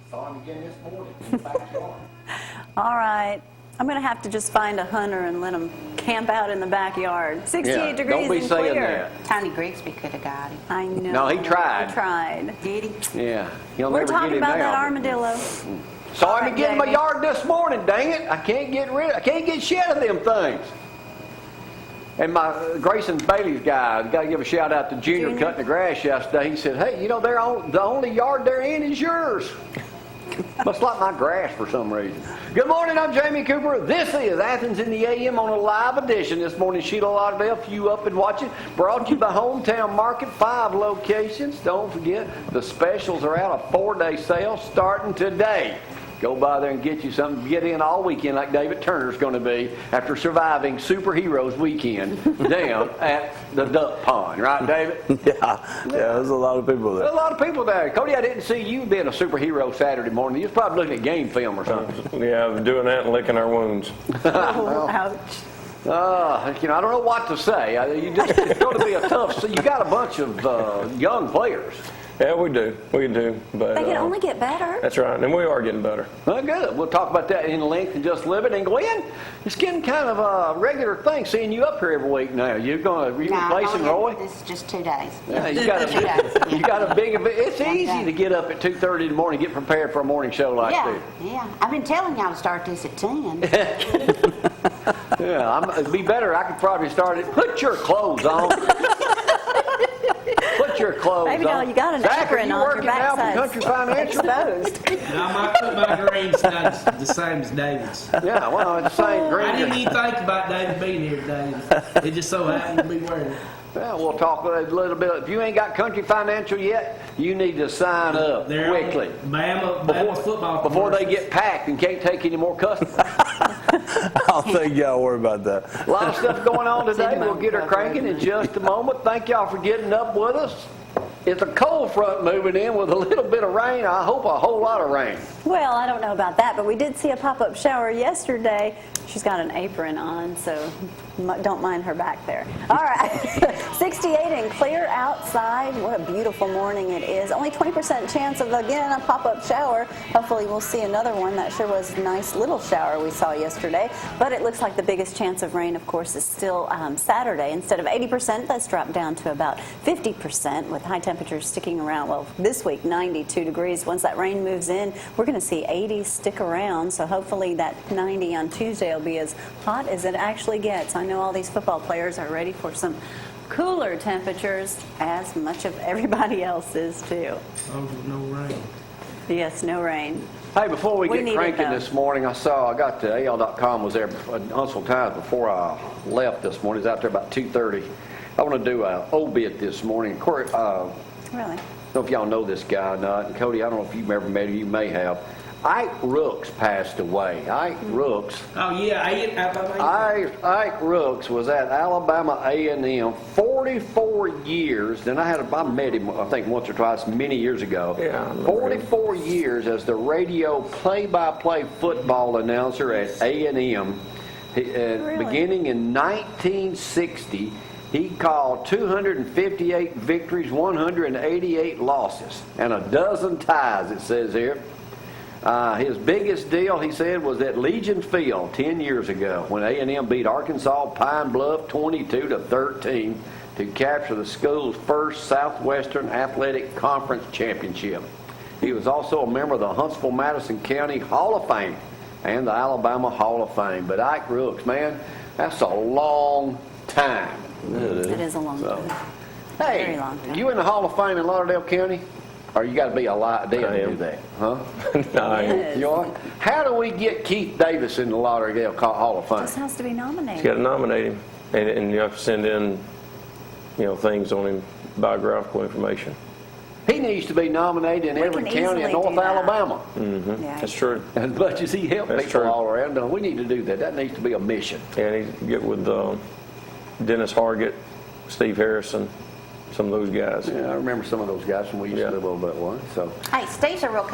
Saw him again this morning in the backyard. All right. I'm going to have to just find a hunter and let him camp out in the backyard. 68 degrees don't be and saying clear. that. Tony Grigsby could have got him. I know. No, he tried. He tried. Did he? Yeah. He'll We're never talking get him about now. that armadillo. Saw All him right, again in my Jamie. yard this morning, dang it. I can't get shed of them things. And my Grayson Bailey's guy, got to give a shout out to Junior cutting the grass yesterday. He said, hey, you know, the only yard they're in is yours. Must like my grass for some reason. Good morning, I'm Jamie Cooper. This is Athens in the AM on a live edition. This morning, Sheila Lauderdale, few up and watching. Brought to you by Hometown Market, 5 locations. Don't forget, the specials are out, a 4-day sale starting today. Go by there and get you something. Get in all weekend like David Turner's going to be after surviving Superheroes weekend down at the duck pond. Right, David? Yeah, there's a lot of people there. There's a lot of people there. Cody, I didn't see you being a superhero Saturday morning. You was probably looking at game film or something. Yeah, I'm doing that and licking our wounds. Oh, ouch. You know, I don't know what to say. It's going to be a tough. You got a bunch of young players. Yeah, we do. But They can only get better. That's right, and we are getting better. Well, good. We'll talk about that in length in just a little bit. And Gwen, it's getting kind of a regular thing seeing you up here every week now. You're replacing Roy? This is just 2 days. Yeah, you got a big event. It's easy to get up at 2:30 in the morning, get prepared for a morning show like this. Yeah. I've been telling y'all to start this at 10. Yeah, it'd be better. I could probably start it. Put your clothes on. Put your clothes Maybe on. now you got an Zach, apron are you on your working now for backside. Country Financial? Exposed. Now, my green's not the same as David's. Yeah, well, it's the same green. I didn't even think about David being here today. It just so happened to be wearing it. Well, we'll talk a little bit. If you ain't got Country Financial yet, you need to sign up quickly. Bama football Before they get packed and can't take any more customers. I don't think y'all worry about that. A lot of stuff going on today. We'll get her cranking in just a moment. Thank y'all for getting up with us. It's a cold front moving in with a little bit of rain. I hope a whole lot of rain. Well, I don't know about that, but we did see a pop-up shower yesterday. She's got an apron on, so don't mind her back there. All right, 68 and clear outside. What a beautiful morning it is. Only 20% chance of, again, a pop-up shower. Hopefully we'll see another one. That sure was a nice little shower we saw yesterday. But it looks like the biggest chance of rain, of course, is still Saturday. Instead of 80%, that's dropped down to about 50% with high temperatures sticking around. Well, this week, 92 degrees. Once that rain moves in, we're going to see 80 stick around. So hopefully that 90 on Tuesday will be as hot as it actually gets. I know all these football players are ready for some cooler temperatures, as much of everybody else is too. Oh, no rain. Yes, no rain. Hey, before we get need it, cranking though. this morning, I got to AL.com was there Huntsville Times before I left this morning. It was out there about 2:30. I want to do an obit this morning. Really? I don't know if y'all know this guy or not. And Cody, I don't know if you've ever met him. You may have. Ike Rooks passed away. Ike Rooks. Oh, yeah. Ike Rooks was at Alabama A&M 44 years. Then I met him, I think, once or twice many years ago. Yeah, 44 years as the radio play-by-play football announcer at A&M. Beginning in 1960, he called 258 victories, 188 losses, and a dozen ties, it says here. His biggest deal, he said, was at Legion Field 10 years ago when A&M beat Arkansas Pine Bluff 22-13 to capture the school's first Southwestern Athletic Conference championship. He was also a member of the Huntsville-Madison County Hall of Fame and the Alabama Hall of Fame. But Ike Rooks, man, that's a long time. It is a long time. Hey, Very long time. You in the Hall of Fame in Lauderdale County? Or you got to be alive dead to do that, huh? No, You are? How do we get Keith Davis in the Lauderdale Hall of Fame? This has to be nominated. you got to nominate him, and you have to send in, things on him, biographical information. He needs to be nominated in every can county in easily North do that. Alabama. Yeah. That's true. As much as he helped That's people true. all around, we need to do that. That needs to be a mission. And he get with Dennis Hargett, Steve Harrison, some of those guys. Yeah, I remember some of those guys when we used to Yeah. live over that one. So, Hey, Steve's a real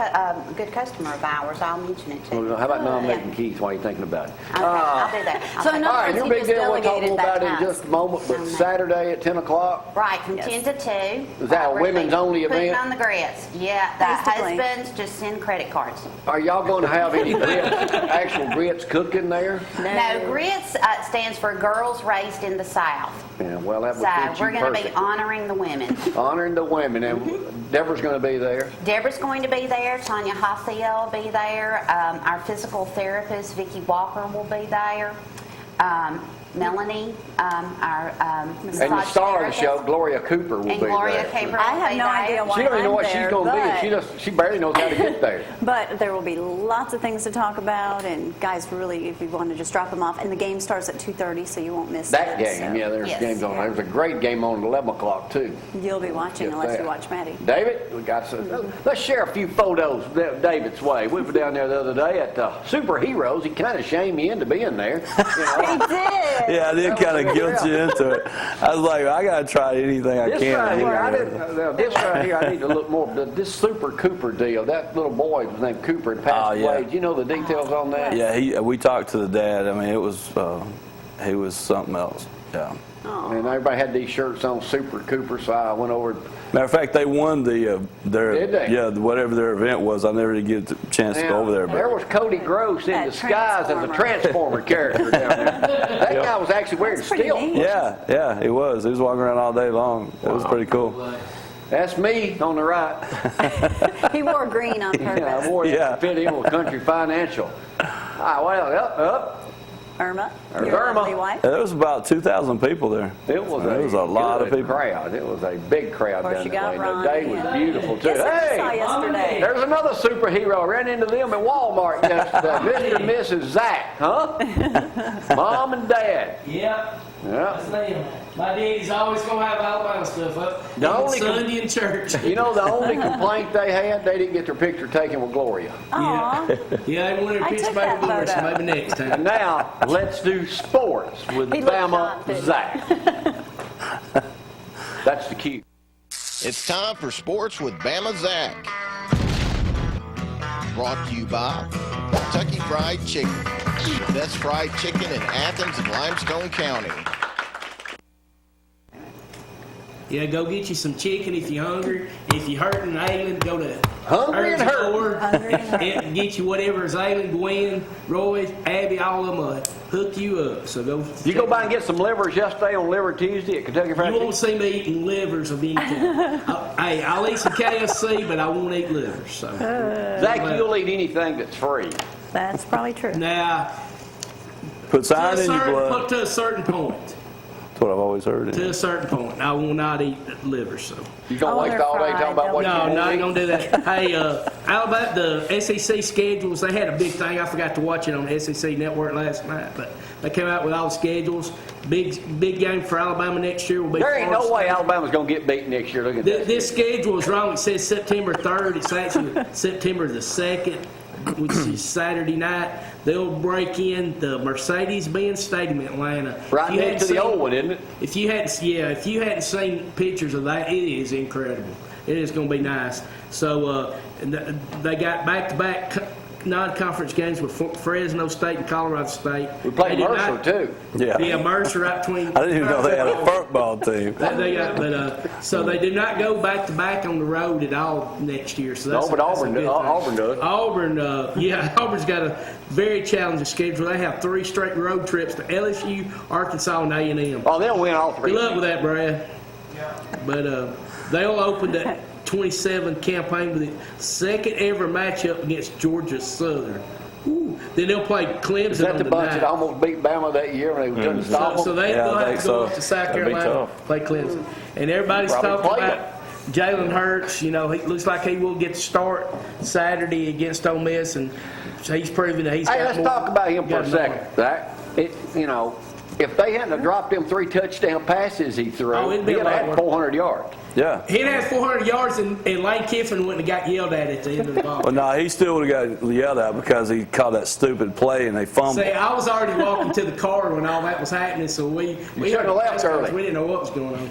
good customer of ours. I'll mention it to you. well, how about nominating Keith while you're thinking about it? Okay, I'll do that. I'll So take in it. All other right, words, your he big just deal we'll talk delegated more about that it in task. just a moment, but Saturday at 10 o'clock. Right, from Yes. 10 to 2. Is that a We're women's only putting event? on the grits. Yeah, the Basically. husbands just send credit cards. Are y'all going to have any grits, actual grits cooking there? No, grits stands for Girls Raised in the South. Yeah, well, that would So fit you we're going to be perfect. honoring the women. Honoring the women, and Deborah's going to be there. Deborah's going to be there. Tanya Hothiel will be there. Our physical therapist, Vicki Walker, will be there. Melanie, our And the massage star of the show, therapist. Gloria Cooper, will And be Gloria there. Cooper I will have be no there. idea why She don't even know I'm what she's there, going to be. but- She barely knows how to get there. But there will be lots of things to talk about, and guys, really, if you want to just drop them off, and the game starts at 2:30, so you won't miss That it, game, so yeah, there's Yes. games on. There's a great game on at 11 o'clock, too. You'll be watching Get unless that. you watch Maddie. David, we got some. Let's share a few photos David's way. We were down there the other day at Superheroes. He kind of shamed me into being there. You know. He did. Yeah, I did kind of guilt you into it. I was like, I got to try anything I This can. right here, this right here, I need to look more. This Super Cooper deal. That little boy was named Cooper and passed Oh, yeah. away. Do you know the details on that? Yeah, we talked to the dad. I mean, it was he was something else. Yeah. And everybody had these shirts on Super Cooper, so I went over. Matter of fact, they won their Did they? whatever their event was. I never did get the chance to go over there. There But was Cody Gross in That disguise as a Transformer character down there. That guy was actually wearing That's pretty steel. neat. yeah, he was. He was walking around all day long. It was pretty cool. That's me on the right. He wore green on Yeah, I purpose. wore that Yeah. to fit in with Country Financial. Well, up. Irma, Irma. your lovely wife. There was about 2,000 people there. It was a lot of good people. crowd. It was a big crowd Of course, down you that got way. The Ronnie day was and- beautiful too. Yes, I saw Hey, yesterday. there's another superhero. I ran into them at Walmart yesterday. Mr. and Mrs. Zack, huh? Mom and Dad. Yep. Yeah. That's them. My daddy's always gonna have Alabama stuff up. The Even only Sunday in church. You know the only complaint they had, they didn't get their picture taken with Gloria. Aw. Yeah, they wanted a I picture took back that with Gloria, so photo. maybe next And time. now let's do sports with He looked Bama hot, didn't he? Zack. That's the cue. It's time for Sports with Bama Zack. Brought to you by Kentucky Fried Chicken. The best fried chicken in Athens and Limestone County. Yeah, go get you some chicken if you're hungry. If you're hurting and ailing, go to Hungry and hurting. Store Hungry and hurting. and get you whatever is ailing. Gwen, Roy, Abby, all of them hook you up. So go. You go by and get some livers yesterday on Liver Tuesday at Kentucky Fried You won't Chicken? see me eating livers of anything. Hey, I'll eat some KFC, but I won't eat livers. So Zack, you'll eat anything that's free. That's probably true. now, Put iron in your blood. to a certain point. That's what I've always heard. To a certain point, I will not eat liver. So You gonna Oh, waste they're all day fried. talking about what you no, want not to eat? gonna do that. Hey, Alabama, the SEC schedules. They had a big thing. I forgot to watch it on the SEC network last night, but they came out with all the schedules. Big game for Alabama next year will be. There ain't no Florida way State. Alabama's gonna get beat next year. Look at that. This schedule is wrong. It says September 3rd. It's actually September the 2nd, which is Saturday night. They'll break in the Mercedes-Benz Stadium in Atlanta. Right If you next to hadn't the seen- old one, isn't it? If you hadn't seen pictures of that, it is incredible. It is going to be nice. So they got back-to-back non-conference games with Fresno State and Colorado State. We played They did Mercer not- too. Yeah. Yeah, Mercer right between. I didn't even know they had a football team. So they do not go back to back on the road at all next year. So that's No, but that's a Auburn good thing. Auburn does. Auburn's got a very challenging schedule. They have 3 straight road trips to LSU, Arkansas, and A&M. Oh, they'll win all three. Good luck with that, Brad. But they'll open that 27 campaign with the second ever matchup against Georgia Southern. Ooh. Then they'll play Clemson Is that on the the bunch night. that almost beat Bama that year when they couldn't stop So them? they'll Yeah, I have think to go so. up to South That'd be Carolina, tough. play Clemson. And everybody's Probably talking play about Jalen Hurts. You know, he looks like he will get the start Saturday against Ole Miss, and he's proven that he's Hey, got let's more- talk about him for got a more. second, Zach. If they hadn't have dropped them 3 touchdown passes he threw, Oh, it'd be he'd a have lot had worse. 400 yards. Yeah. He'd had 400 yards, and Lane Kiffin wouldn't have got yelled at the end of the ball. Well, no, he still would have got yelled at because he called that stupid play and they fumbled. See, I was already walking to the car when all that was happening, so we shouldn't have left early. We didn't know what was going on.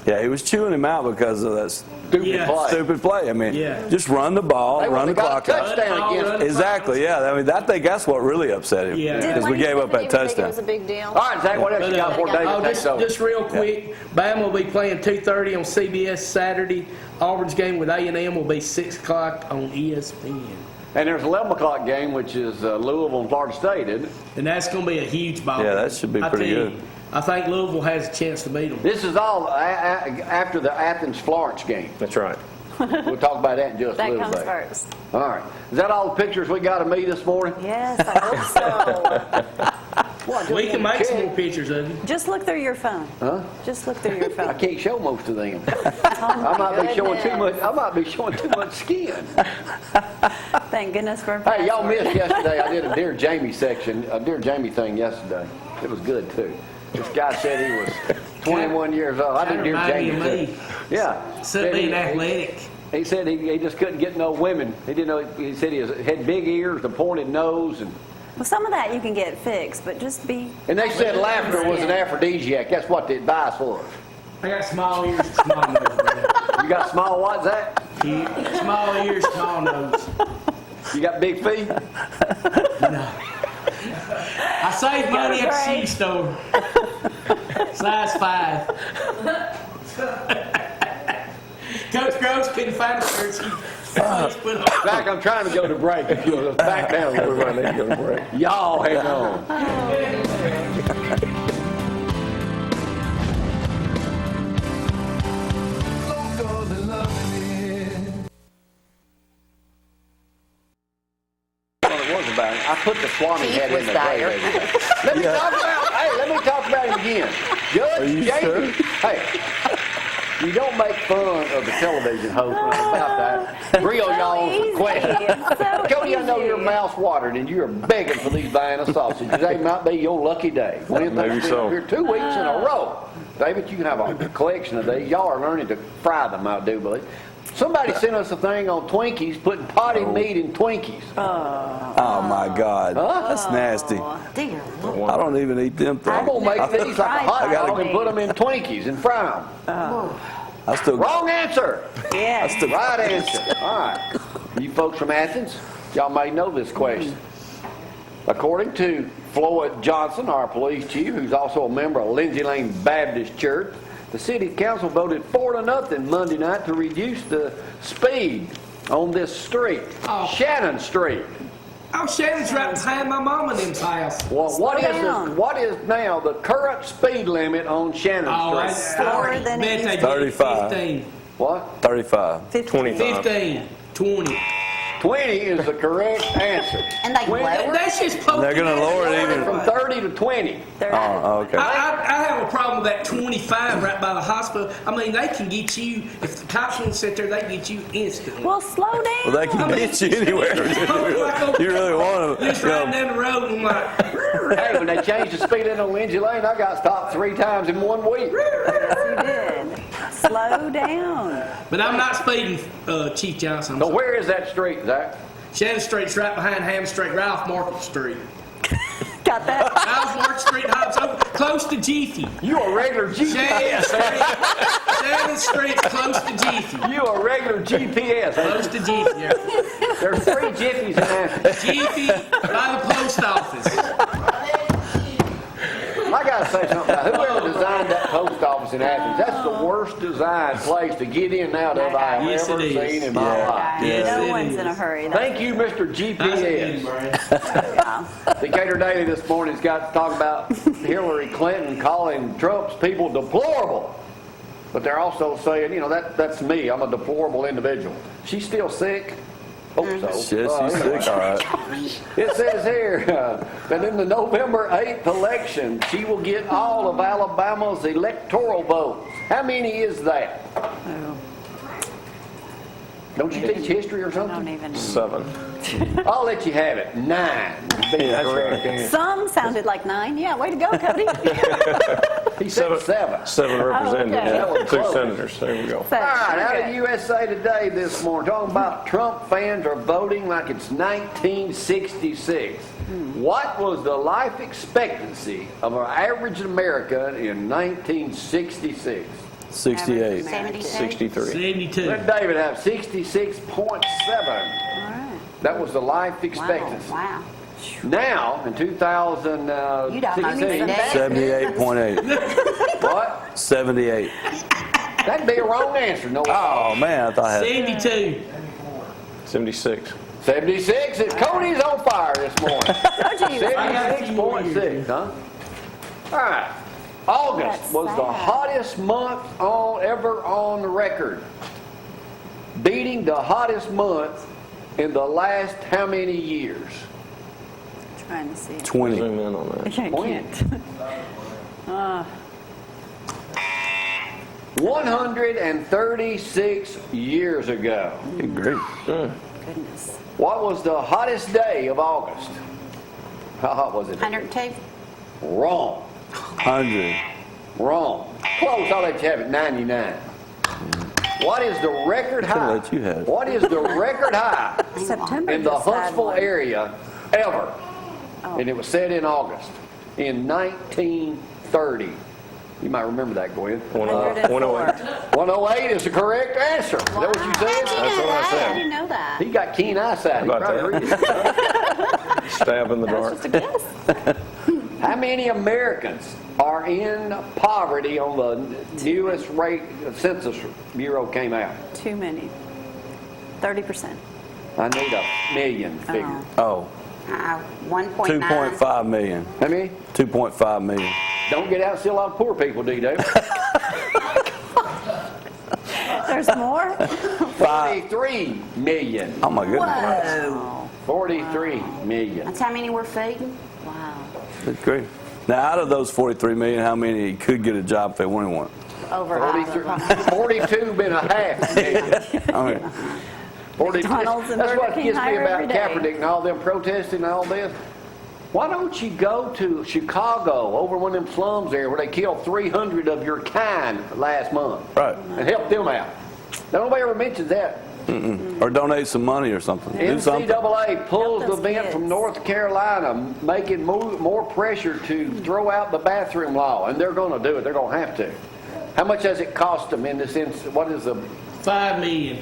Yeah, he was chewing him out because of that Yeah. stupid play. I mean, Yeah. just run the ball, run the got a clock out. touchdown against Exactly, yeah. I mean, I think that's what really upset him. Yeah. Did Because we Lane gave up Tiffany that think it was a touchdown. big deal? All right, Zach, what else you got before David takes over? Just real quick, Bama will be playing 2:30 on CBS Saturday. Auburn's game with A&M will be 6 o'clock on ESPN. And there's an 11 o'clock game, which is Louisville and Florida State, isn't it? And that's going to be a huge ball. Yeah, that should be I pretty tell you, good. I think Louisville has a chance to beat them. This is all after the Athens-Florence game. That's right. We'll talk about that in just a That little comes bit. first. All right. Is that all the pictures we got of me this morning? Yes, I hope so. Well, I just We can wanted to make some check. more pictures of you. Just look through your phone. Huh? Just look through your phone. I can't show most of them. Oh, I might be showing too goodness. much. I might be showing too much skin. Thank goodness for a Hey, y'all password. missed yesterday. I did a Dear Jamie Dear Jamie thing yesterday. It was good too. This guy said he was 21 years old. I did Dear Kinda Jamie reminded me too. of me. Yeah. Instead Said of being he- athletic. He said he just couldn't get no women. He didn't know. He said he had big ears, a pointed nose, and Well, some of that you can get fixed, but just be. they said laughter was an aphrodisiac. That's what the advice was. I got small ears, small nose. man. You got small what, Zach? Small ears, small nose. You got big feet? No. I saved money at the shoe store. Size 5. Coach Gross couldn't find a shirt. She put on. Zach, I'm trying to go to break. If you'll just back down a little bit, let me go to break. Y'all hang on. Well, it was about I put the Swami Keith head in was the there. Let me talk about. Hey, let me talk about him again. Judge Are you Jamie. sure? Hey, you don't make fun of the television host when it's about that. Grill y'all's easy. request. It's so Cody, I know easy. your mouth's watering and you're begging for these Vienna sausages. Today might be your lucky day. Maybe so. Here 2 weeks in a row. David, you can have a collection of these. Y'all are learning to fry them, I do believe. Somebody sent us a thing on Twinkies, putting potted meat in Twinkies. Oh, my God. That's nasty. Dear. I don't even eat them I'm things. going to make these like a hot I gotta- dog and put them in Twinkies and fry them. I still Wrong answer. Yes. That's the right answer. All right. You folks from Athens, y'all may know this question. According to Floyd Johnson, our police chief, who's also a member of Lindsay Lane Baptist Church, the city council voted 4-0 Monday night to reduce the speed on this street, Shannon Street. Oh, Shannon's right behind my mom and them's house. Well, Slow down. what is now the current speed limit on Shannon Oh, Street? Slower than it bet they used did 35. 15. What? 35. 25. 15. 20. 20 is the correct answer. And they When- lowered That's just poking They're gonna at lower it us. even- From 30 to 20. Oh, okay. I have a problem with that 25 right by the hospital. I mean, they can get you, if the cops won't sit there, they can get you instantly. Well, slow down. Well, they can get you anywhere. You really want to. Just riding down the road and I'm like, Hey, when they changed the speed limit on Lindsay Lane, I got stopped 3 times in 1 week. You did. Slow down. but I'm not speeding, Chief Johnson. I'm So sorry. where is that street, Zach? Shannon Street's right behind Ham Street, Ralph Market Street. Got that? Ralph Market Street, Hobbs, over, close to Jiffy. You a regular Shannon GPS. Street, Shannon Street's close to Jiffy. You a regular GPS. Close to Jiffy. Yeah. There's 3 Jiffies in Athens. Jiffy by the post office. I got to say something about whoever designed that post office in Athens. That's the worst designed place to get in and out of I have Yes, ever it is. seen in my life. Yes, no it one's is. in a hurry. Thank you, Mr. Nice meeting GPS. you, Brad. Decatur Daily this morning's got to talk about Hillary Clinton calling Trump's people deplorable. But they're also saying, you know, that's me. I'm a deplorable individual. She's still sick? Hope so. Shit, she's Anyway. sick, all right. It says here that in the November 8th election, she will get all of Alabama's electoral votes. How many is that? Don't you teach history or I don't something? even know. 7. I'll let you have it. 9. Be the correct answer. Some sounded like 9. Yeah, way to go, Cody. He said 7. 7 representatives, okay. 2 senators. There we go. All right, out of Okay. USA Today this morning, talking about Trump fans are voting like it's 1966. What was the life expectancy of our average American in 1966? 68. 72? 63. 72. Let David have 66.7. All right. That was the life expectancy. Wow. Now, in You'd almost be 2016, dead. 78.8. what? 78. That'd be a wrong answer. No. Oh, man, I thought I had 72. 76. 76. Cody's on fire this morning. Told you he was I got a few more 76.6, huh? All right. August That's was the sad. hottest month ever on the record, beating the hottest month in the last how many years? trying to see. 20. Zoom in on that. I can't. 136 years ago. Good grief. Goodness. What was the hottest day of August? How hot was it? 102? Wrong. 100. Wrong. Close. I'll let you have it. 99. What is the record high? let you have it. What is the record high September in the just had Huntsville one. area ever? And it was set in August in 1930. You might remember that, Gwen. 108. 108 is the correct answer. Is that what you said? That's what I I said. didn't know that. He got keen eyesight. He How about probably read it. Stab in the dark. Just a guess. How many Americans are in poverty on the newest rate Census Bureau came out? Too many. 30%. I need a million figure. Oh, 1.9. 2.5 million. How many? 2.5 million. Don't get out and steal all the poor people, do you, David? There's more? 43 million. Oh, my goodness. Whoa. 43 million. That's how many we're feeding? Wow. Good grief. Now, out of those 43 million, how many could get a job if they wanted one? Over 42 been a half million. I mean, 42. McDonald's and That's Burger what King gets me hire about every day. Kaepernick and all them protesting and all this. Why don't you go to Chicago, over one of them slums there, where they killed 300 of your kind last month, right. and help them out? Nobody ever mentions that. Or donate some money or something. Do something. NCAA pulls the Help those event kids. from North Carolina, making more pressure to throw out the bathroom law, and they're going to do it. They're going to have to. How much does it cost them in this instance? What is the 5 million.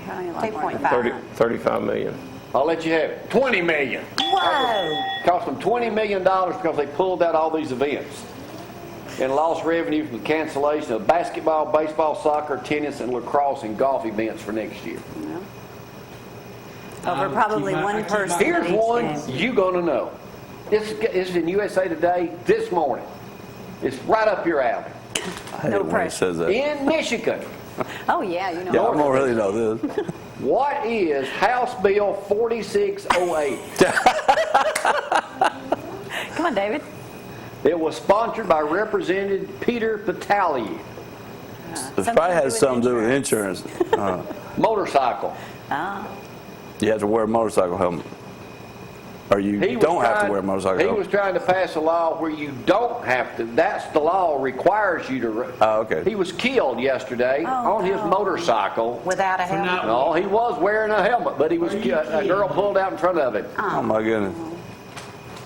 Probably a lot more than 2.5. that. 35 million. I'll let you have it. 20 million. Whoa! Cost them $20 million because they pulled out all these events and lost revenue from the cancellation of basketball, baseball, soccer, tennis, and lacrosse and golf events for next year. Over probably one person. Here's at each one game. you're going to know. This is in USA Today this morning. It's right up your alley. I hate No when he pressure. says that. In Michigan, Oh, yeah, you know. Yeah, I don't really know this. what is House Bill 4608? Come on, David. It was sponsored by Representative Peter Patali. This probably has something to do with insurance. Motorcycle. You have to wear a motorcycle helmet. Or you He was don't have to trying- wear a motorcycle He helmet. was trying to pass a law where you don't have to. That's the law requires you to. Oh, okay. He was killed yesterday on his motorcycle. Without a helmet? No, he was wearing a helmet, but he was a girl pulled out in front of him. Oh, my goodness.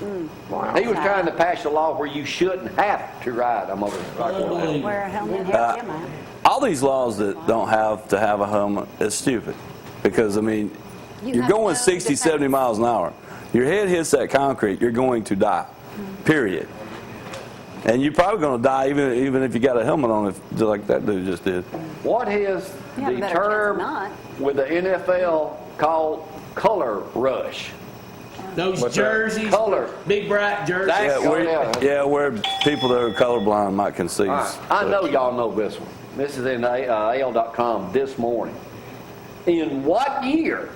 He was trying to pass a law where you shouldn't have to ride a motorcycle. Wear a helmet. Help him out. All these laws that don't have to have a helmet is stupid. Because, I mean, you're have going no 60, 70 miles an hour. Your head hits that concrete, you're going to die. Period. And you're probably going to die even if you got a helmet on, if, like that dude just did. What is You have a the better chance of term not. with the NFL called color rush? Those What's that? jerseys, Color. big bright jerseys. Zack, Where people that are colorblind might can see. All right. I know y'all know this one. This is in AL.com this morning. In what year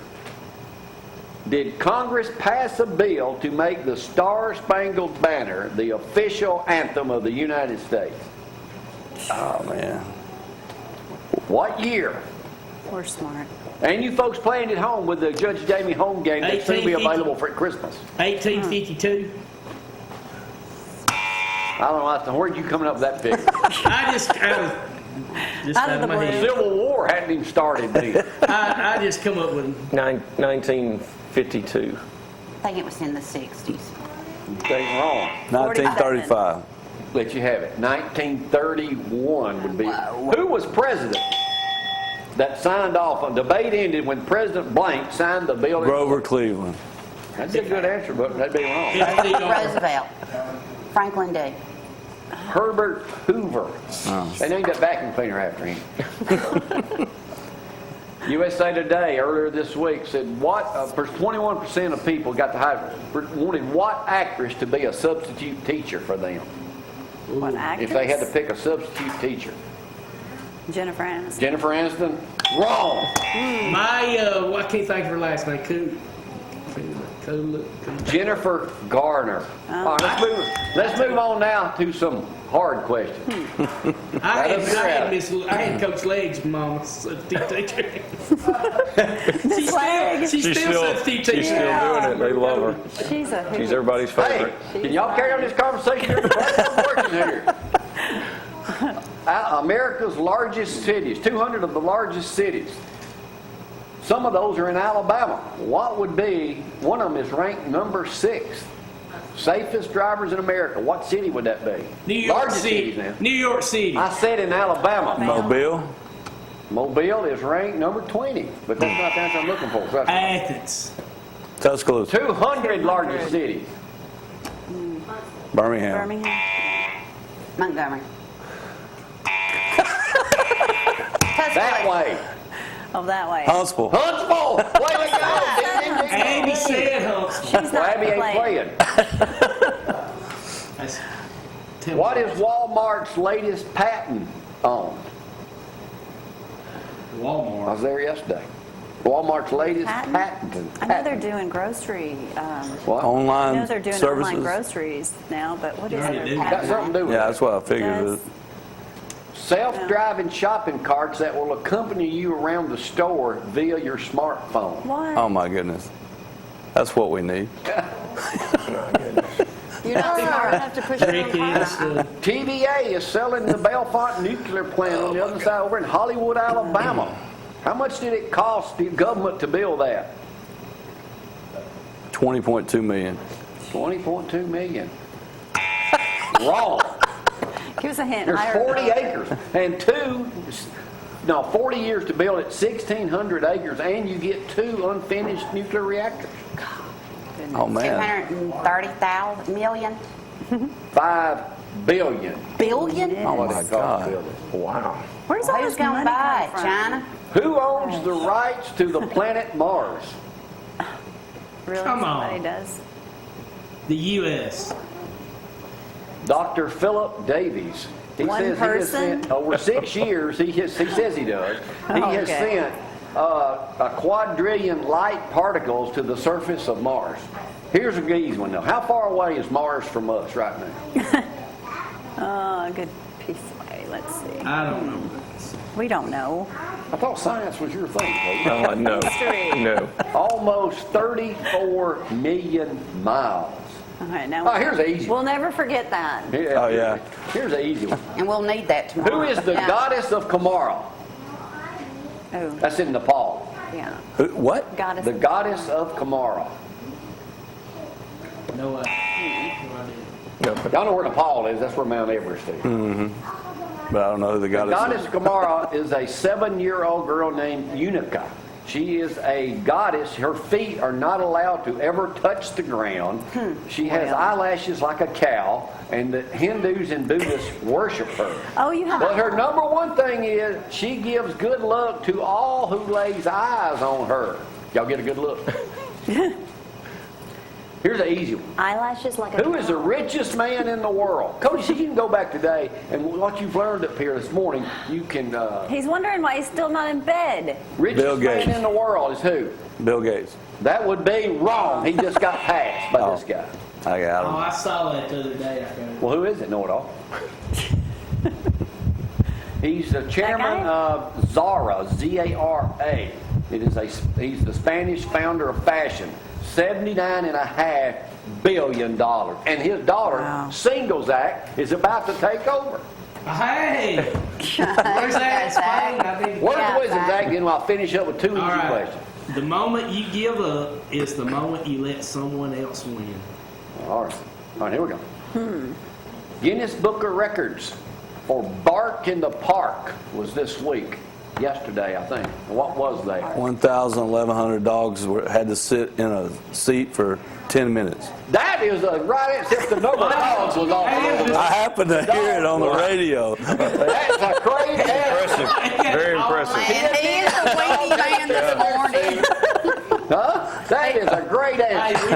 did Congress pass a bill to make the Star-Spangled Banner the official anthem of the United States? Oh, man. What year? We're smart. And you folks playing at home with the Judge Jamie home game that's soon to be 1850. available for Christmas. 1852. I don't know. Where'd you coming up with that figure? I just Out of the my blue. head. Civil War hadn't even started then. I just come up with 1952. I think it was in the 60s. They wrong. 1935. let you have it. 1931 would be. Who was president that signed off on? Debate ended when President Blank signed the bill. Grover Cleveland. That's a good answer, but that'd be wrong. Roosevelt. Franklin D. Herbert Hoover. They named that vacuum cleaner after him. USA Today earlier this week said 21% of people got the high wanted what actress to be a substitute teacher for them What actress? if they had to pick a substitute teacher. Jennifer Aniston. Jennifer Aniston. Wrong. I can't think of her last name. Jennifer Garner. All right, let's move on now to some hard questions. I had Coach Legs' mama substitute teacher. She's still substitute teacher. She's still doing it. They love her. She's a hoot. She's everybody's Hey, favorite. can y'all carry on this conversation during the break? I'm working here. America's largest cities, 200 of the largest cities. Some of those are in Alabama. What would be, one of them is ranked number 6. Safest drivers in America. What city would that be? New York Largest City. cities now. New York City. I said in Alabama. Mobile. Mobile is ranked number 20, but that's not the answer I'm looking for. So that's Athens. Tuscaloosa. 200 largest cities. Birmingham. Birmingham. Montgomery. That way. Oh, that way. Huntsville. Huntsville. Way to go. Ding, ding, ding, ding, Abby ding. said Huntsville. She's Well, not Abby ain't playing. playing. What is Walmart's latest patent on? I Walmart? was there yesterday. Walmart's latest Patent? patent. I know they're doing grocery. What? I Online know they're doing services. online groceries now, but what is Yeah, their they do. Got patent? something to do with Yeah, it. that's what I figured. Does- Self-driving shopping carts that will accompany you around the store via your smartphone. What? Oh my goodness. That's what we need. You're not smart enough to push your own Crickets. car. TVA is selling the Belfont nuclear plant on the other side over in Hollywood, Alabama. How much did it cost the government to build that? 20.2 million. 20.2 million. Wrong. Give us a hint. There's Higher- 40 acres and 40 years to build it, 1,600 acres, and you get 2 unfinished nuclear reactors. Oh man. 230,000 million. 5 billion. Billion? Oh What my it cost to God. build it. Wow. Where's all Who's this going money to buy come it? from? China? Who owns the rights to the planet Mars? Really? Come on. Somebody does. The U.S. Dr. Philip Davies. He One says he has person? sent over 6 years. He says he does. He Oh, has okay. sent a quadrillion light particles to the surface of Mars. Here's a easy one though. How far away is Mars from us right now? Oh, a good piece away. Let's see. I don't know. We don't know. I thought science was your thing. Cody. No. History. No. Almost 34 million miles. All right, now. Oh, here's an easy We'll one. never forget that. Oh, yeah. Here's an easy one. And we'll need that tomorrow. Who is the Yeah. goddess of Kamara? Oh, That's in Nepal. yeah. What? Goddess. The goddess of Kamara. No idea. No. Y'all know where Nepal is. That's where Mount Everest is. But I don't know who the The goddess goddess is. Kamara is a 7-year-old girl named Unica. She is a goddess. Her feet are not allowed to ever touch the ground. She has eyelashes like a cow, and the Hindus and Buddhists worship her. Oh, you have. But her number one thing is she gives good luck to all who lays eyes on her. Y'all get a good look. Here's an easy one. Eyelashes like a Who is the richest man in the world? Cody, see, you can go back today, and what you've learned up here this morning, you can... He's wondering why he's still not in bed. richest Bill Gates. man in the world is who? Bill Gates. That would be wrong. He just got passed by this guy. I got Oh, him. I saw that the other day. I got Well, who is it? Know it all. He's the chairman guy? of Zara, Z-A-R-A. He's the Spanish founder of fashion. $79.5 billion. And his daughter, Wow. single Zack, is about to take over. Hey! Where's that? Explain. I think. Where's Yeah, the wisdom, Zack. Zack? Then I'll finish up with 2 easy All right. questions. The moment you give up is the moment you let someone else win. All right. All right, here we go. Guinness Book of Records for Bark in the Park was this week. Yesterday, I think. What was they? 1,100 dogs had to sit in a seat for 10 minutes. That is a right, except the number of dogs was off. I happened to hear it on the radio. That's a great Impressive. Very impressive. And he is the weenie man this morning. Huh? That is a great answer.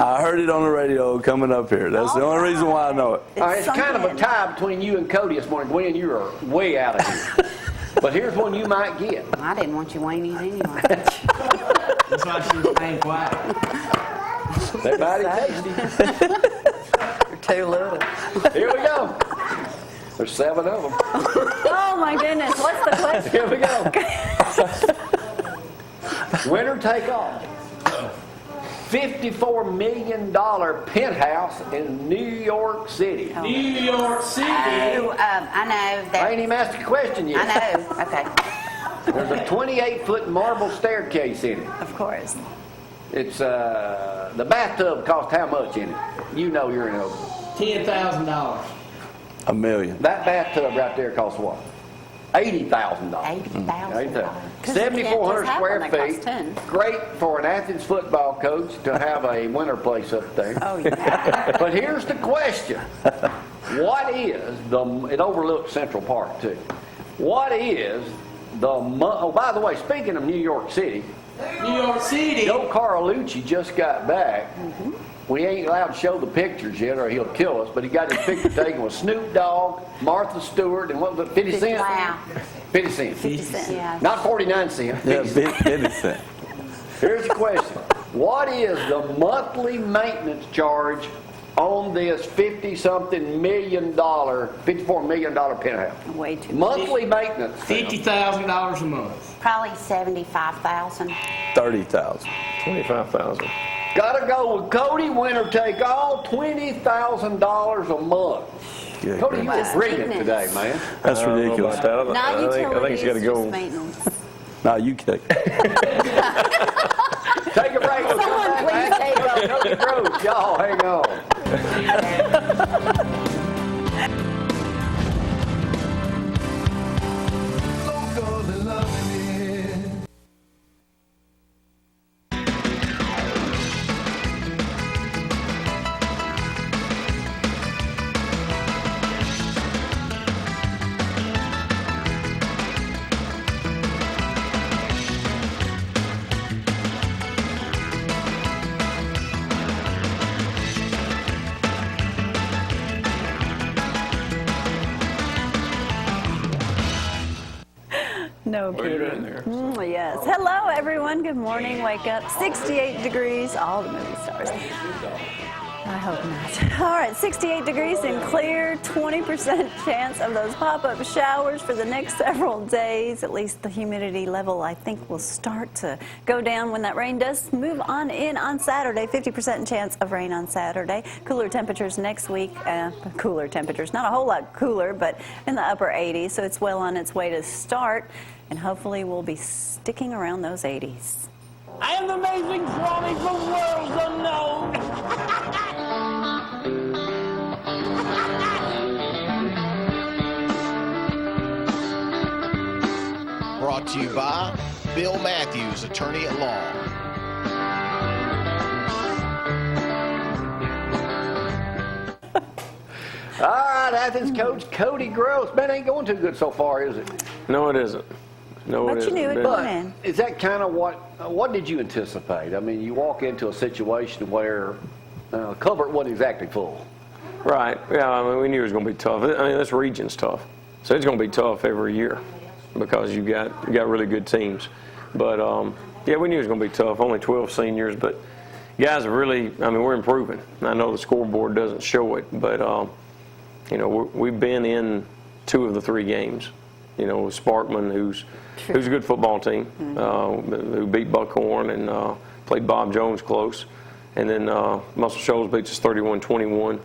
I heard it on the radio coming up here. That's the only reason why I know it. All right, it's kind of a tie between you and Cody this morning. Gwen, you are way out of here. But here's one you might get. I didn't want you weenies anyway. That's why she was staying quiet. They're mighty tasty. You're too little. Here we go. There's 7 of them. Oh my goodness, what's the question? Here we go. Winner take all. $54 million penthouse in New York City. New York City. Oh, I know I that. ain't even asked a question yet. I know. Okay. There's a 28-foot marble staircase in it. Of course. It's the bathtub cost how much in it? You know you're in a $10,000. $1 million. that bathtub right there costs what? $80,000. $80,000. 7,400 square They cost feet. 10. Great for an Athens football coach to have a winter place up there. Oh yeah. But here's the question: what is the? It overlooks Central Park too. What is the? Oh, by the way, speaking of New York City, New York City. Joe Carlucci just got back. We ain't allowed to show the pictures yet, or he'll kill us. But he got his picture taken with Snoop Dogg, Martha Stewart, and what was it? 50 cents. Wow. 50 cents. 50 cents. Yeah. Not 49 cents. Yeah, 50 cents. 50 cents. Here's the question. What is the monthly maintenance charge on this $50-something million, $54 million penthouse? Way too much. Monthly maintenance. $50,000 a month. Probably 75,000. 30,000. 25,000. Gotta go with Cody, winner take all, $20,000 a month. Good Cody, you grief. were brilliant today, man. That's I don't know ridiculous. about that. Not I think it's got to utilities, go. just maintenance. No, you take it. Take a break. We'll come Someone back. please take over. Cody Groves, y'all hang on. No What are you kidding. doing there? Yes. Hello, everyone. Good morning. Wake up. 68 degrees. All the movie stars. I hope not. All right, 68 degrees and clear. 20% chance of those pop-up showers for the next several days. At least the humidity level, I think, will start to go down when that rain does move on in on Saturday. 50% chance of rain on Saturday. Cooler temperatures next week. Cooler temperatures, not a whole lot cooler, but in the upper 80s. So it's well on its way to start, and hopefully we'll be sticking around those 80s. I am the amazing Swami from worlds unknown. Brought to you by Bill Matthews, attorney at law. All right, Athens coach Cody Groves. Man, ain't going too good so far, is it? No, it isn't. No, But it you isn't. knew it Been- going But in. is that kind of what did you anticipate? I mean, you walk into a situation where cupboard wasn't exactly full. Right. Yeah, I mean, we knew it was going to be tough. I mean, this region's tough. So it's going to be tough every year because you got really good teams. But, yeah, we knew it was going to be tough. Only 12 seniors, but guys are really, I mean, we're improving. I know the scoreboard doesn't show it, but, you know, we've been in 2 of the 3 games. You know, with Sparkman, who's a good football team, who beat Buckhorn and played Bob Jones close. And then Muscle Shoals beats us 31-21.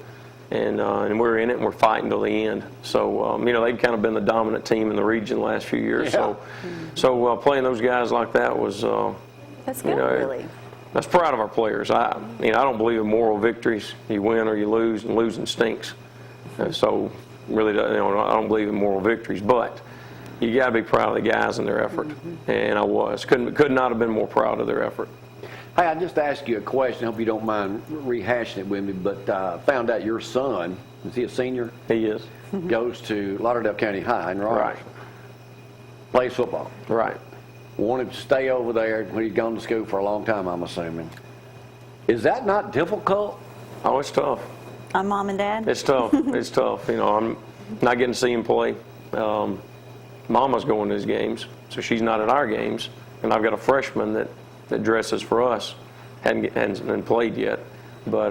And we're in it, and we're fighting till the end. So, you know, they've kind of been the dominant team in the region the last few years. Yeah. So playing those guys like that was, That's you good, know, really. that's proud of our players. I don't believe in moral victories. You win or you lose, and losing stinks. So really, I don't believe in moral victories, but you got to be proud of the guys and their effort. And I was. Could not have been more proud of their effort. Hey, I just asked you a question. I hope you don't mind rehashing it with me, but found out your son, is he a senior? He is. Goes to Lauderdale County High in Rogers. Right. Plays football. Right. Wanted to stay over there when he'd gone to school for a long time, I'm assuming. Is that not difficult? Oh, it's tough. On mom and dad? It's tough. It's tough. I'm not getting to see him play. Mama's going to his games, so she's not at our games. And I've got a freshman that dresses for us, hasn't played yet. But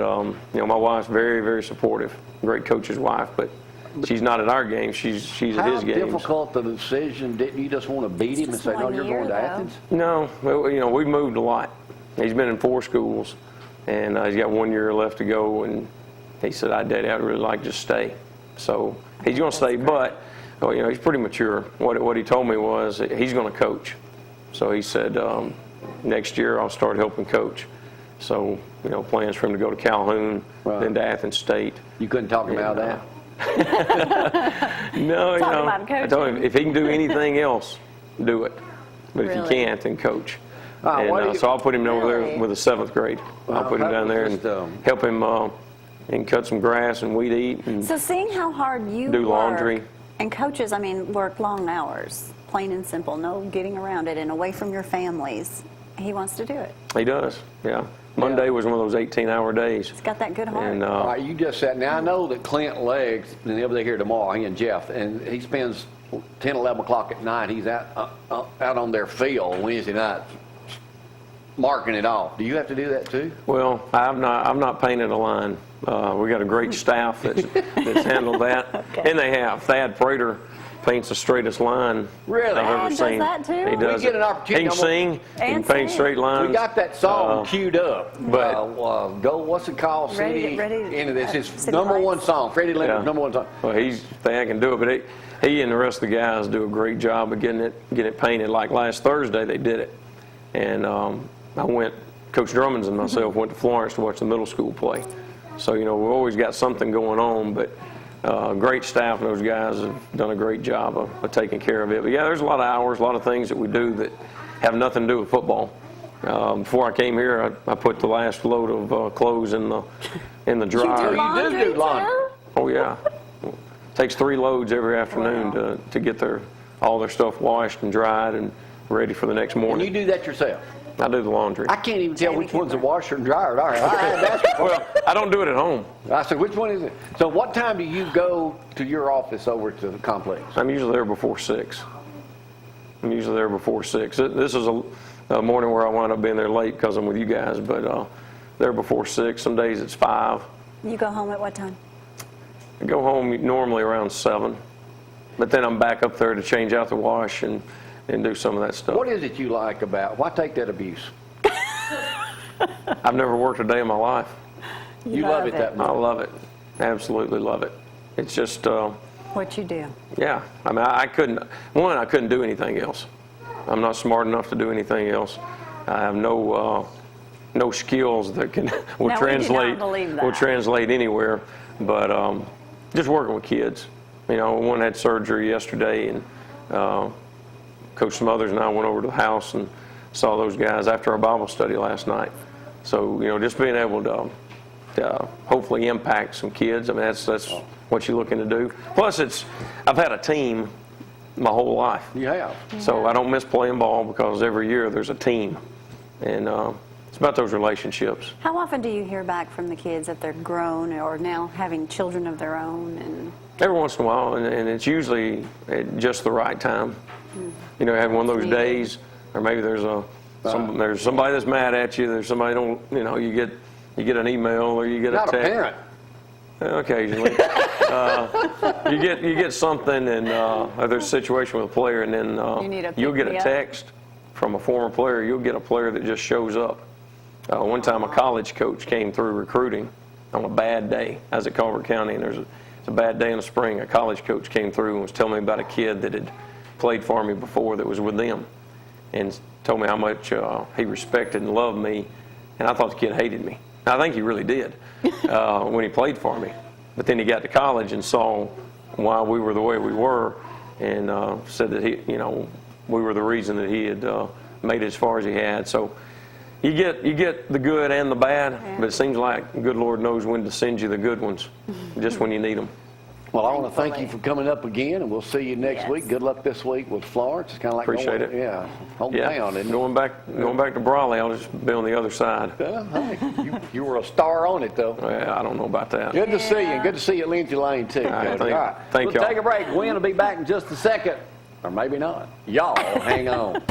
my wife's very, very supportive. Great coach's wife, but she's not at our games. She's at his games. How difficult the decision? Didn't you just want to beat him and say, no, you're going to Athens? No, we've moved a lot. He's been in 4 schools, and he's got 1 year left to go. And he said, Daddy, I'd really like to just stay. So he's going to stay, but he's pretty mature. What he told me was he's going to coach. So he said, next year I'll start helping coach. So, plans for him to go to Calhoun, then to Athens State. You couldn't talk him out of that? No, I told him if he can do anything else, do it. But if you Really? can't, then coach. And, so I'll put him over Really? there with the 7th grade. I'll put him down there and help him and cut some grass and weed eat and So seeing how hard you do work, laundry. and coaches, work long hours, plain and simple, no getting around it, and away from your families. He wants to do it. He does, yeah. Monday was one of those 18-hour days. He's got that good heart. And All right, you just said, now I know that Clint Leggs, and he'll be here tomorrow, he and Jeff, and he spends 10, 11 o'clock at night, he's out on their field Wednesday night marking it off. Do you have to do that too? well, I've not painted a line. We got a great staff that's handled that, and they have. Thad Prater paints the straightest line Really? I've ever Thad does seen. that too? He does. We get an opportunity. He can sing. He can And paint sing. straight lines. We got that song queued up. but- Go, what's it called? Ready- Into this. His City number Lights. one song. Freddie Lincoln's Yeah. number one song. Well, Thad can do it, but he and the rest of the guys do a great job of getting it painted. Like last Thursday, they did it, and Coach Drummonds and myself went to Florence to watch the middle school play. So we've always got something going on, but great staff, and those guys have done a great job of taking care of it. But yeah, there's a lot of hours, a lot of things that we do that have nothing to do with football. Before I came here, I put the last load of clothes in the dryer. You do laundry. Oh yeah, takes 3 loads every afternoon to get all their stuff washed and dried and ready for the next And morning. you do that yourself? I do the laundry. I can't even tell which one's the washer and dryer. All right, that's Well, I don't do it at home. I said, which one is it? So what time do you go to your office over to the complex? I'm usually there before 6. This is a morning where I wind up being there late because I'm with you guys, but there before 6. Some days it's 5. You go home at what time? I go home normally around 7, but then I'm back up there to change out the wash and do some of that stuff. What is it you like about? Why take that abuse? I've never worked a day in my life. You love it that much. I love it. Absolutely love it. It's just, What you do. yeah. I couldn't do anything else. I'm not smart enough to do anything else. I have no skills that will No, we do not translate believe that. will translate anywhere. But just working with kids. One had surgery yesterday, and Coach Smothers and I went over to the house and saw those guys after our Bible study last night. So just being able to hopefully impact some kids. That's what you're looking to do. Plus, I've had a team my whole life. You have. So I don't miss playing ball because every year there's a team, and it's about those relationships. How often do you hear back from the kids that they're grown or now having children of their own? And Every once in a while, and it's usually at just the right time. Having one of those days, or maybe there's there's somebody that's mad at you. There's somebody you get an email or you get Not a text. a parent. Occasionally, you get something, and there's a situation with a player, and then you'll get a pick-me-up. text from a former player. You'll get a player that just shows up. One time, a college coach came through recruiting on a bad day. I was at Culver County, and it's a bad day in the spring. A college coach came through and was telling me about a kid that had played for me before that was with them, and told me how much he respected and loved me, and I thought the kid hated me. I think he really did when he played for me. But then he got to college and saw why we were the way we were, and said that we were the reason that he had made it as far as he had. So you get the good and the bad, but it seems like the good Lord knows when to send you the good ones, just when you need them. Well, I want to thank you for coming up again, and we'll see you next week. Good luck this week with Florence. It's kind of like Appreciate going, it. Yeah, hometown, isn't it? Going back to Brawley, I'll just be on the other side. Well, hey, you were a star on it, though. Well, I don't know about that. Good to see you, and good to see you at Lindsay Lane, too. right, Cody. thank We'll y'all. take a break. Gwen will be back in just a second, or maybe not. Y'all hang on.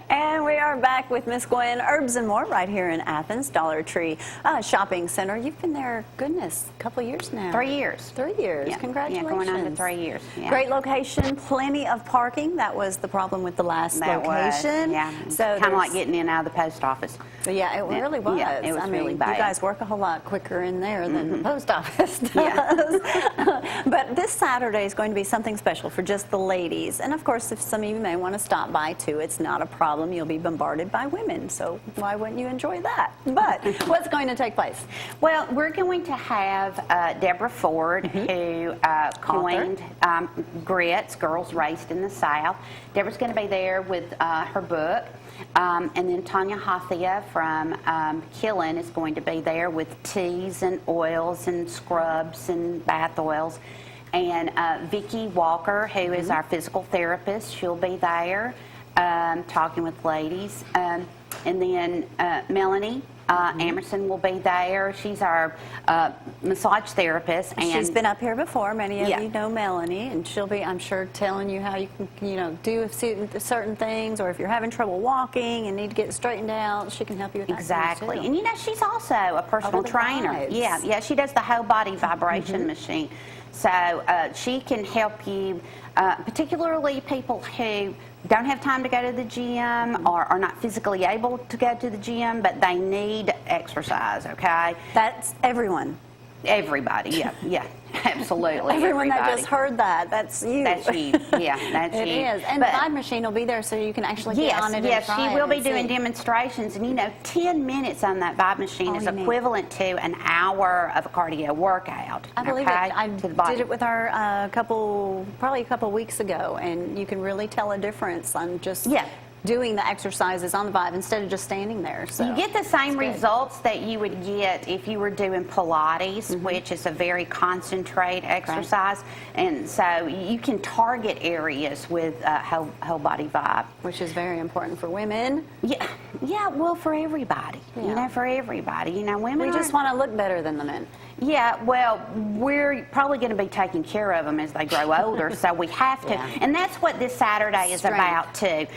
And we are back with Miss Gwen, Herbs and More, right here in Athens, Dollar Tree Shopping Center. You've been there, goodness, a couple of years now. 3 years. 3 years. Yeah. Congratulations. Yeah, going on to 3 years. Yeah. Great location, plenty of parking. That was the problem with the last That location. was, yeah. So kind of there's- like getting in out of the post office. Yeah, it really was. Yeah, it was I mean, really bad. You guys work a whole lot quicker in there than the post office does. Yeah. But this Saturday is going to be something special for just the ladies. And of course, if some of you may want to stop by too, it's not a problem. You'll be bombarded by women, so why wouldn't you enjoy that? But what's going to take place? Well, we're going to have Deborah Ford, who coined Grits, Girls Raised in the South. Deborah's going to be there with her book. And then Tanya Hathia from Killen is going to be there with teas and oils and scrubs and bath oils. And Vicki Walker, who is our physical therapist, she'll be there talking with ladies. And then Melanie Amerson will be there. She's our massage therapist. And She's been up here before. Many of Yeah. you know Melanie, and she'll be, I'm sure, telling you how you can, do certain things, or if you're having trouble walking and need to get straightened out, she can help you with that. Exactly. Too. And she's also a personal the trainer. vibes. Yeah, she does the whole body vibration machine. So she can help you, particularly people who don't have time to go to the gym or are not physically able to go to the gym, but they need exercise, okay? That's everyone. Everybody, yeah, absolutely. Everyone that everybody. just heard that, that's you. That's you, yeah, that's It you. is. And But- the vibe machine will be there so you can actually get on it Yes, and try she it will be and doing see. demonstrations, and 10 minutes on that vibe machine All is you need. equivalent to an hour of a cardio workout. I believe okay, it. I to the body. did it with our probably a couple weeks ago, and you can really tell a difference on just doing the exercises on the Vibe instead of just standing there. So You get the same it's good. results that you would get if you were doing Pilates, which is a very concentrate exercise, and so you can target areas with whole body vibe. Which is very important for women. Yeah, well, for everybody, Yeah. for everybody, women. We just want to look better than the men. Yeah, well, we're probably going to be taking care of them as they grow older, so we have to. Yeah. And that's what this Saturday is Strength. about, too.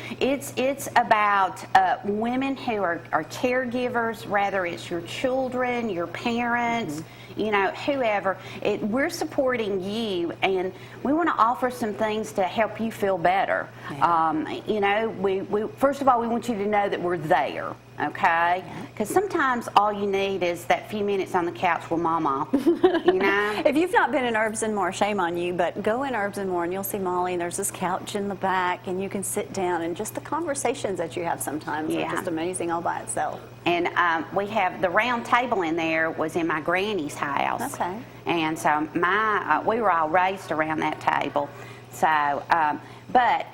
It's about women who are caregivers, whether it's your children, your parents, whoever. We're supporting you, and we want to offer some things to help you feel better. Yeah. We first of all, we want you to know that we're there. Okay? Because sometimes all you need is that few minutes on the couch with Mama. If you've not been in Herbs and More, shame on you, but go in Herbs and More and you'll see Molly, and there's this couch in the back, and you can sit down, and just the conversations that you have sometimes are just amazing all by itself. And we have the round table in there was in my granny's house. Okay. And so we were all raised around that table. So, but,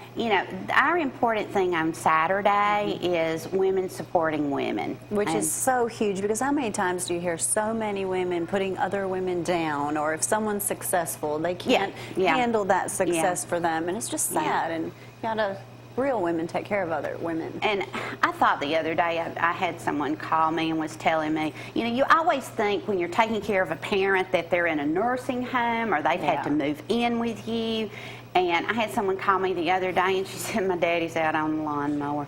our important thing on Saturday is women supporting women. Which And- is so huge, because how many times do you hear so many women putting other women down, or if someone's successful, they can't handle that success for them, and it's just sad, and you gotta, real women take care of other women. And I thought the other day, I had someone call me and was telling me, you always think when you're taking care of a parent that they're in a nursing home or they've had to move in with you. And I had someone call me the other day, and she said, my daddy's out on the lawnmower.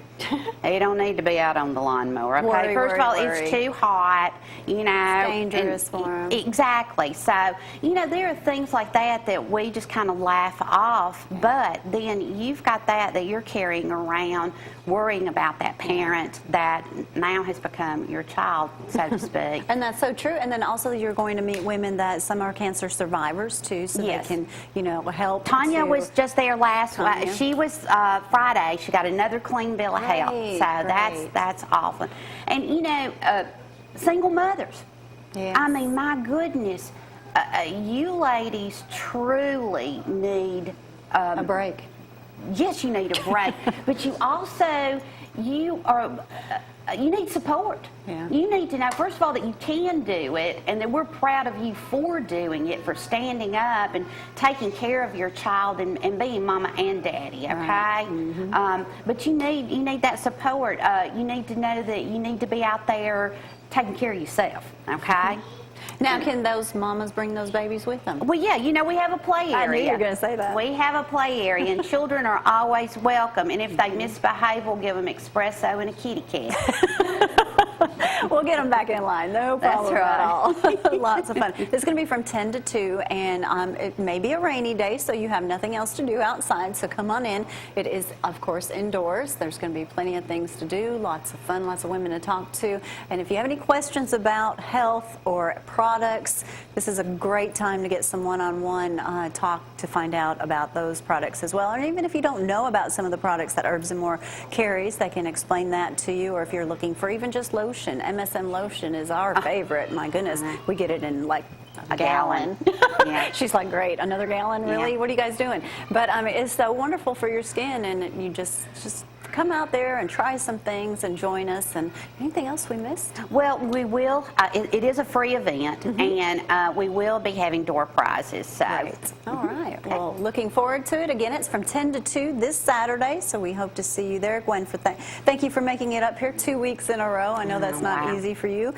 He don't need to be out on the lawnmower, okay? Worry, First of all, worry, it's worry. too hot, you know. It's dangerous for 'em. Exactly. So, you know, there are things like that we just kind of laugh off, but then you've got that you're carrying around, worrying about that parent that now has become your child, so to speak. And that's so true. And then also you're going to meet women that some are cancer survivors too, so Yes. they can, you know, help. Tanya to- was just there last. Tanya? She was Friday. She got another clean bill of health. Great, So great. that's awesome. And you know, single mothers. Yes. I mean, my goodness, you ladies truly need a break. Yes, you need a break, but you also you need support. Yeah. You need to know, first of all, that you can do it, and that we're proud of you for doing it, for standing up and taking care of your child and being mama and daddy. Okay, Right. Mm-hmm. But you need that support. You need to know that you need to be out there taking care of yourself. Okay. Now, can those mamas bring those babies with them? Well, yeah, you know, we have a play area. I knew you were gonna say that. We have a play area, and children are always welcome. And if they misbehave, we'll give them espresso and a kitty cat. We'll get them back in line. No That's problem right. at all. Lots of fun. It's going to be from 10 to 2, and it may be a rainy day, so you have nothing else to do outside, so come on in. It is, of course, indoors. There's going to be plenty of things to do, lots of fun, lots of women to talk to. And if you have any questions about health or products, this is a great time to get some one-on-one talk to find out about those products as well. And even if you don't know about some of the products that Herbs & More carries, they can explain that to you. Or if you're looking for even just lotion, MSM lotion is our favorite. My goodness, we get it in like a gallon. Yeah. She's like, great, another gallon, really? Yeah. What are you guys doing? But it's so wonderful for your skin, and you just come out there and try some things and join us. And anything else we missed? Well, we will. It is a free event, and we will be having door prizes. So. Great. All right. Well, looking forward to it. Again, it's from 10 to 2 this Saturday, so we hope to see you there. Gwen, thank you for making it up here 2 weeks in a row. I know that's not Wow. easy for you.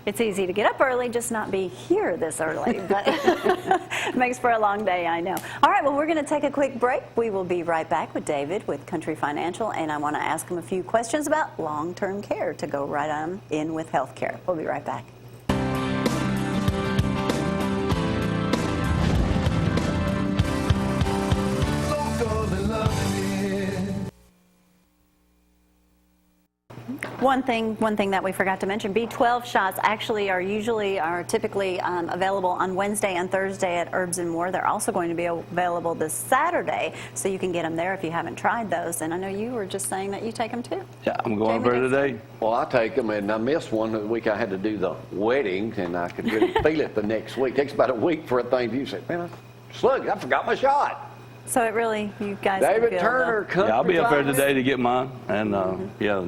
It's easy to get up early, just not be here this early. But it makes for a long day, I know. All right, well, we're going to take a quick break. We will be right back with David with Country Financial, and I want to ask him a few questions about long-term care to go right on in with health care. We'll be right back. One thing that we forgot to mention, B12 shots actually are typically available on Wednesday and Thursday at Herbs & More. They're also going to be available this Saturday, so you can get them there if you haven't tried those. And I know you were just saying that you take them too. Yeah, I'm going Jamie over does today. Well, I take them, and I missed one the week I had to do the wedding, and I could really feel it the next week. It takes about a week for a thing. You say, man, I forgot my shot. So it really, you guys can David feel Turner, Country Yeah, I'll be up there Financial. today to get mine. And yeah,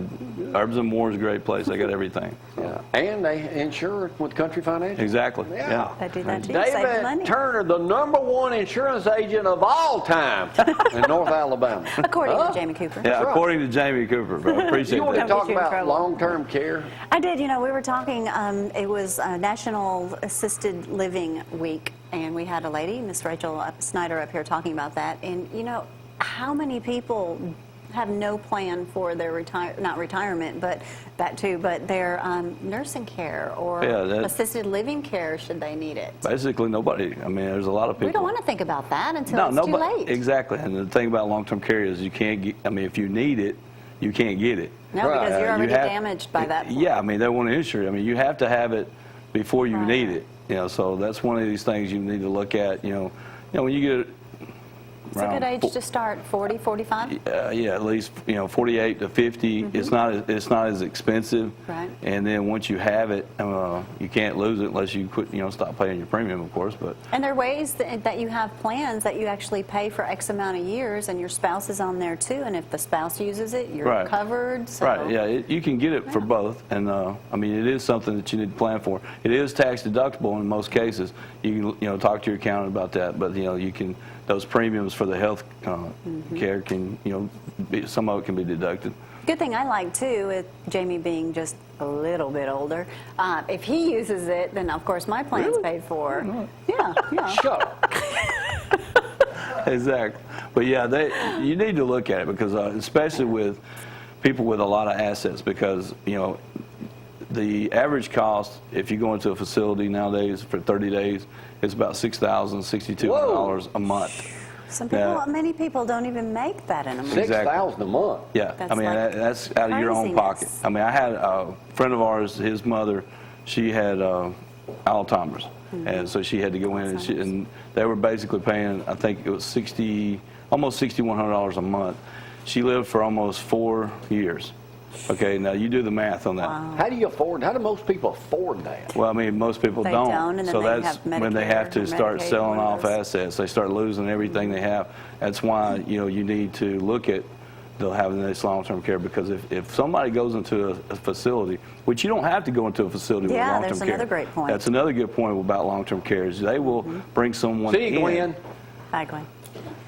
Herbs & More is a great place. They got everything. Yeah. And they insure with Country Financial. Exactly. Yeah. They do that too. Save David money. Turner, the #1 insurance agent of all time in North Alabama. According to Jamie Cooper. Yeah, right. according to Jamie Cooper. Bro. Appreciate You want to that. Don't talk get you in about trouble. long-term care? I did. You know, we were talking, it was National Assisted Living Week, and we had a lady, Miss Rachel Snyder, up here talking about that. And, you know, how many people have no plan for their not retirement, but that too, but their nursing care or assisted living care should they need it? Basically, nobody. I mean, there's a lot of people. We don't want to think about that until it's too late. Exactly. And the thing about long-term care is you can't get, I mean, if you need it, you can't get it. No, because you're You already have- damaged by that point. Yeah, I mean, they want to insure it. I mean, you have to have it before you need it. You know, so that's one of these things you need to look at. You know, when you get It's a good age to start, 40, 45? yeah, at least 48 to 50. It's not as expensive. Right. And then once you have it, you can't lose it unless you quit. Stop paying your premium, of course. But And there are ways that you have plans that you actually pay for X amount of years, and your spouse is on there too. And if the spouse uses it, you're Right. covered. So. right, yeah, you can get it for both. And I mean, it is something that you need to plan for. It is tax deductible in most cases. You can talk to your accountant about that. But you can. Those premiums for the health care can, some of it can be deducted. Good thing I like too, with Jamie being just a little bit older. If he uses it, then of course my plan's paid for. Yeah, yeah. Shut up. Exactly. But yeah, you need to look at it because especially with people with a lot of assets, because the average cost if you go into a facility nowadays for 30 days is about $6,000, $6,200 a month. Many people don't even make that in a month. $6,000 a month. Yeah, That's I mean that's out of your own pocket. craziness. I mean, I had a friend of ours, his mother, she had Alzheimer's, and so she had to go in, and they were basically paying, I think it was almost $6,100 a month. She lived for almost 4 years. Okay, now you do the math on that. Wow. How do most people afford that? Well, I mean, most people They don't. don't, and then so they that's have when they have to Medicare, start Medicaid, selling one of off those. assets. They start losing everything they have. That's why you need to look at having this long-term care, because if somebody goes into a facility, which you don't have to go into a facility with Yeah, long-term there's care. another great point. That's another good point about long-term care is they will bring someone See, in. Gwen? Hi, Gwen.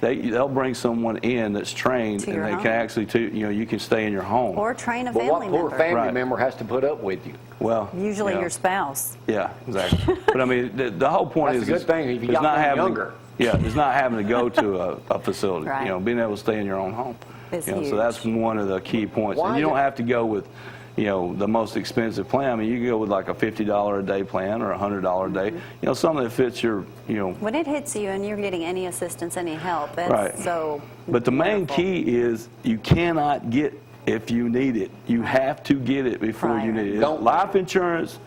They'll bring someone in that's trained, To and your they home. can actually, you can stay in your home. Or train a But what family poor member. family Right. member has to put up with you? Well, Usually your spouse. Yeah, exactly. But I mean, the whole point That's is a good thing if you is got not them having younger. it's not having to go to a facility. Right. Being able to stay in your own home. Is So huge. that's one of the key points. Why And you is don't it- have to go with, the most expensive plan. I mean, you can go with like a $50 a day plan or a $100 a day. Something that fits your, When it hits you and you're getting any assistance, any help, that's Right. so But the main wonderful. key is you cannot get if you need it. You have to get it before you Prior. need it. Don't- Life insurance,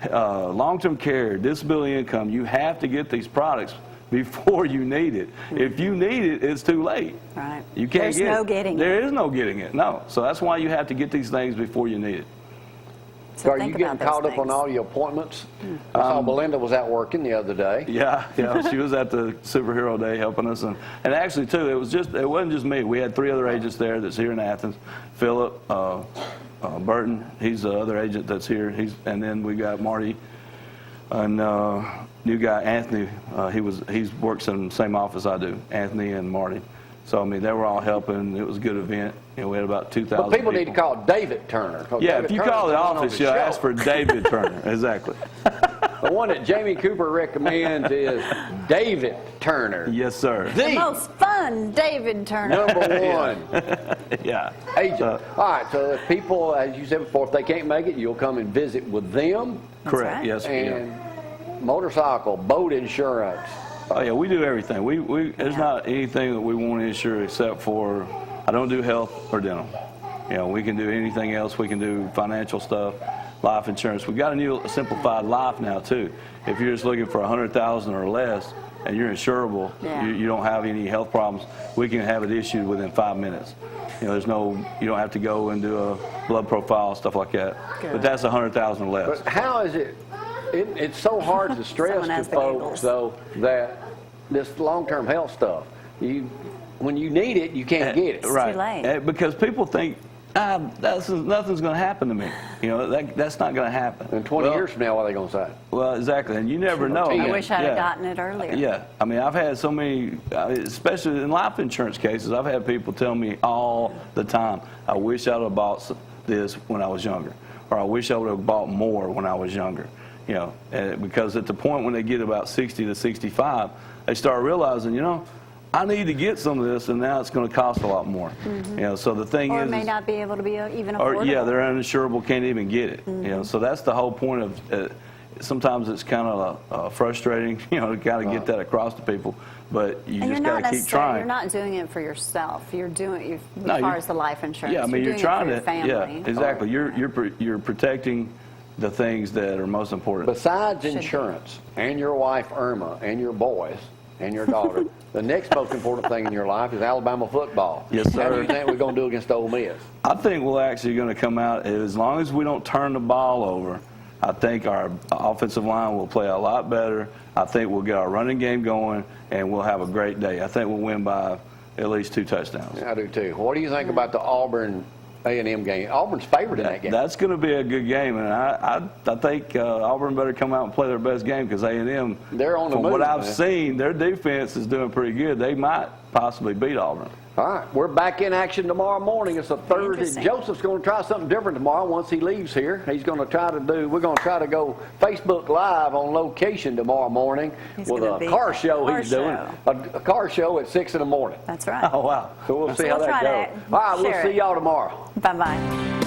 long-term care, disability income, you have to get these products before you need it. If you need it, it's too late. Right. You can't There's get no it. getting There it. is no getting it, no. So that's why you have to get these things before you need it. So are you think getting about those caught up on things. all your appointments? I saw Belinda was out working the other day. Yeah, she was at the superhero day helping us, and actually too, it wasn't just me. We had 3 other agents there that's here in Athens. Philip, Burton, he's the other agent that's here. And then we got Marty, and new guy Anthony. He works in the same office I do. Anthony and Marty. So I mean, they were all helping. It was a good event. We had about 2,000. But people need to call David Turner. 'cause Yeah, David if you Turner's call the the one on office, the you'll show. ask for David Turner. Exactly. The one that Jamie Cooper recommends is David Turner. Yes, sir. The Most fun, David Turner. number one Yeah. agent. All right, so if people, as you said before, if they can't make it, you'll come and visit with them. Correct. right. Yes. And motorcycle, boat insurance. Oh yeah, we do everything. There's not anything that we want to insure except for I don't do health or dental. We can do anything else. We can do financial stuff, life insurance. We got a new simplified life now too. If you're just looking for $100,000 or less and you're insurable, Yeah. you don't have any health problems, we can have it issued within 5 minutes. You don't have to go and do a blood profile, stuff like that. Good. But that's $100,000 or less. But how is it? It's so hard to stress Someone to has the folks, giggles. though, that this long-term health stuff, when you need it, you can't get it. Right. too late. Because people think, nothing's going to happen to me. That's not going to happen. In 20 Well, years from now, what are they going to say? Well, exactly, and you never know. I I wish I'd Yeah. have gotten it earlier. Yeah, I mean, I've had so many, especially in life insurance cases, I've had people tell me all the time, I wish I'd have bought this when I was younger, or I wish I would have bought more when I was younger. Because at the point when they get about 60 to 65, they start realizing, I need to get some of this, and now it's going to cost a lot more. So the thing Or is, may not be able to be even affordable. or yeah, they're uninsurable, can't even get it. So that's the whole point of. Sometimes it's kind of frustrating, to kind of get that across to people. But you And just you're got not to keep trying. You're not doing it for yourself. You're doing it No, as far you're- as the life insurance. Yeah, I mean, you're you're doing trying it to. for your family. Yeah, exactly. You're protecting the things that are most important. Besides Should be. insurance and your wife Irma and your boys and your daughter, the next most important thing in your life is Alabama football. Yes, How do sir. you think we're going to do against Ole Miss? I think we're actually going to come out, as long as we don't turn the ball over, I think our offensive line will play a lot better. I think we'll get our running game going, and we'll have a great day. I think we'll win by at least 2 touchdowns. I do too. What do you think about the Auburn A&M game? Auburn's favored in that game. That's going to be a good game, and I think Auburn better come out and play their best game because A&M, They're on the from move, what I've man. seen, their defense is doing pretty good. They might possibly beat Auburn. All right, we're back in action tomorrow morning. It's a Thursday. Interesting. Joseph's going to try something different tomorrow once he leaves here. He's going to we're going to try to go Facebook Live on location tomorrow morning He's with gonna a be car show car he's doing. show. A car show at 6 in the morning. That's right. Oh, wow. So we'll see So how we'll that try goes. to All right, we'll share see it. y'all tomorrow. Bye-bye.